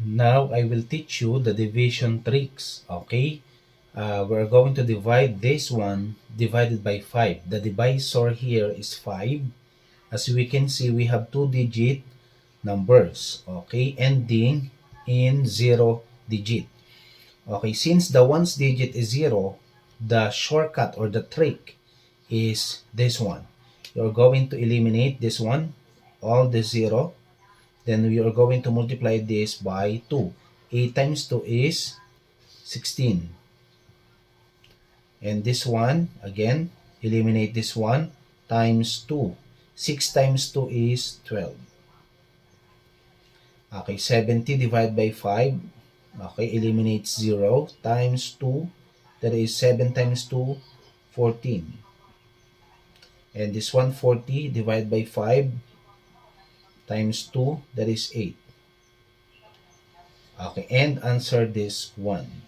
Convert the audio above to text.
Now I will teach you the division tricks. Okay, we're going to divide this one divided by 5. The divisor here is 5. As we can see, we have two-digit numbers, okay, ending in 0 digit. Okay, since the ones digit is 0, the shortcut or the trick is this one. You're going to eliminate this one, all the 0. Then we are going to multiply this by 2. 8 times 2 is 16. And this one, again, eliminate this one, times 2. 6 times 2 is 12. Okay, 70 divided by 5. Okay, eliminate 0 times 2. That is 7 times 2, 14. And this one, 40 divided by 5 times 2, that is 8. Okay, and answer this one.